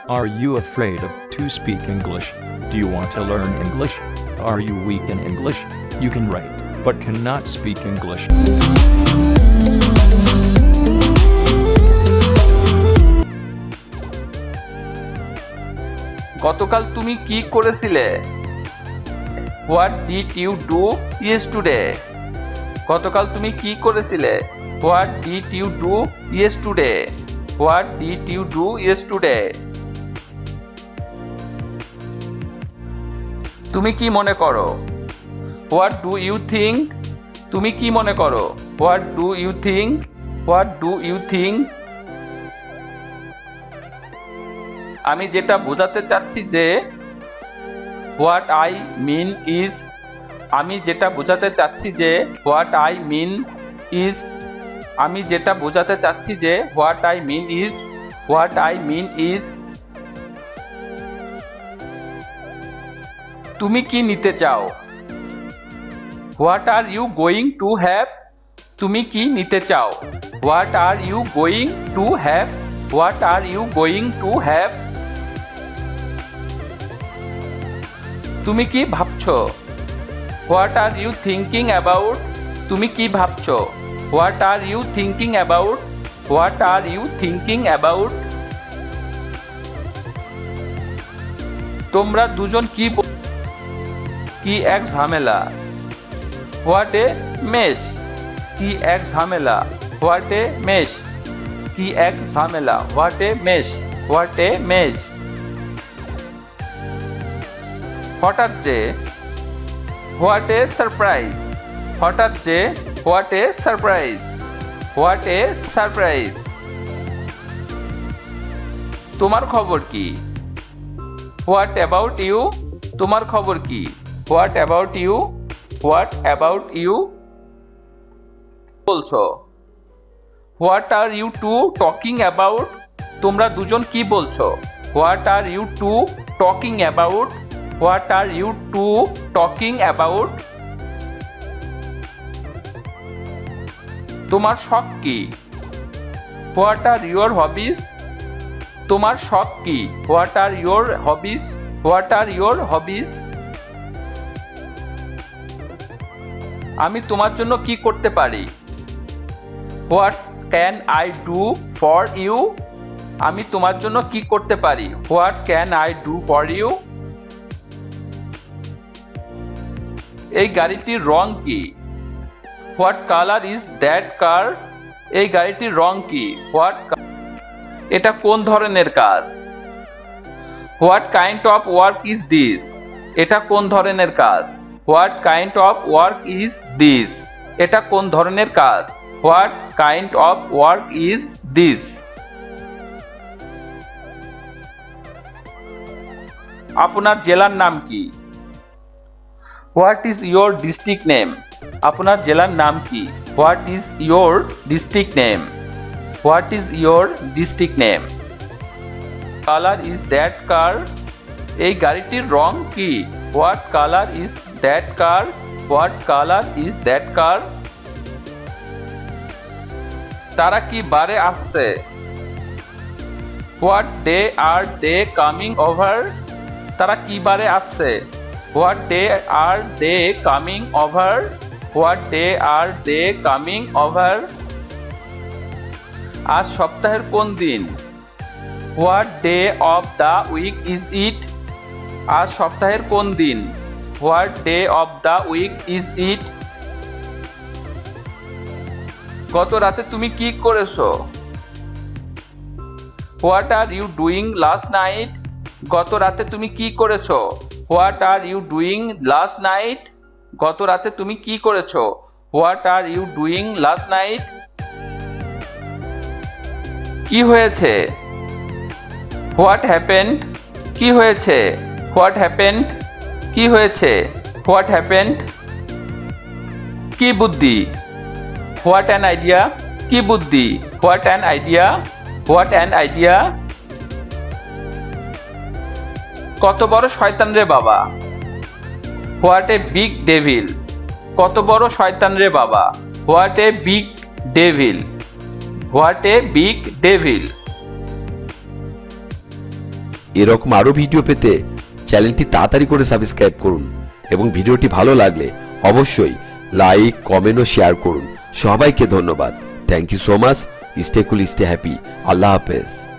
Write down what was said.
Are you afraid to speak English? Do you want to learn English? Are you weak in English? You can write, but cannot speak English. গতকাল তুমি কি করেছিলে? What did you do yesterday? গতকাল তুমি কি করেছিলে? What did you do yesterday? What did you do yesterday? তুমি কি মনে করো? What do you think? তুমি কি মনে করো? What do you think? What do you think? আমি যেটা বোঝাতে চাচ্ছি যে What I mean is আমি যেটা বোঝাতে চাচ্ছি যে What I mean is আমি যেটা বোঝাতে চাচ্ছি যে What I mean is What I mean is তুমি কি নিতে চাও? What are you going to have? তুমি কি নিতে চাও? What are you going to have? What are you going to have? তুমি কি ভাবছো? What are you thinking about? তুমি কি ভাবছো? What are you thinking about? What are you thinking about? তোমরা দুজন কি এক ঝামেলা? What a mess! কি এক ঝামেলা? What a mess! কি এক ঝামেলা? What a mess! What a mess! হঠাৎ যে What a surprise! হঠাৎ যে What a surprise! What a surprise! তোমার খবর কি? What about you? তোমার খবর কি? What about you? What about you? বলছো? What are you two talking about? তোমরা দুজন কি বলছো? What are you two talking about? What are you two talking about? তোমার শখ কি? What are your hobbies? তোমার শখ কি? What are your hobbies? What are your hobbies? আমি তোমার জন্য কি করতে পারি? What can I do for you? আমি তোমার জন্য কি করতে পারি? What can I do for you? এই গাড়িটির রং কি? What color is that car? এই গাড়িটির রং কি? এটা কোন ধরনের কাজ? What kind of work is this? এটা কোন ধরনের কাজ? What kind of work is this? এটা কোন ধরনের কাজ? What kind of work is this? আপনার জেলার নাম কি? What is your district name? আপনার জেলার নাম কি? What is your district name? What is your district name? Color is that car? এই গাড়িটির রং কি? What color is that car? What color is that car? তারা কি বারে আসছে? What day are they coming over? তারা কি বারে আসছে? What day are they coming over? What day are they coming over? আজ সপ্তাহের কোন দিন? What day of the week is it? আজ সপ্তাহের কোন দিন? What day of the week is it? গত রাতে তুমি কি করেছো? What are you doing last night? গত রাতে তুমি কি করেছো? What are you doing last night? গত রাতে তুমি কি করেছো? What are you doing last night? কি হয়েছে? What happened? কি হয়েছে? What happened? কি হয়েছে? What happened? কি বুদ্ধি? What an idea? কি বুদ্ধি? What an idea? What an idea? কত বড় শয়তান রে বাবা? What a big devil! কত বড় শয়তান রে বাবা? What a big devil! What a big devil! এরকম আরো ভিডিও পেতে চ্যানেলটি তাড়াতাড়ি করে সাবস্ক্রাইব করুন এবং ভিডিওটি ভালো লাগলে অবশ্যই লাইক, কমেন্ট ও শেয়ার করুন। সবাইকে ধন্যবাদ। Thank you so much. Stay cool, stay happy. আল্লাহ হাফেজ।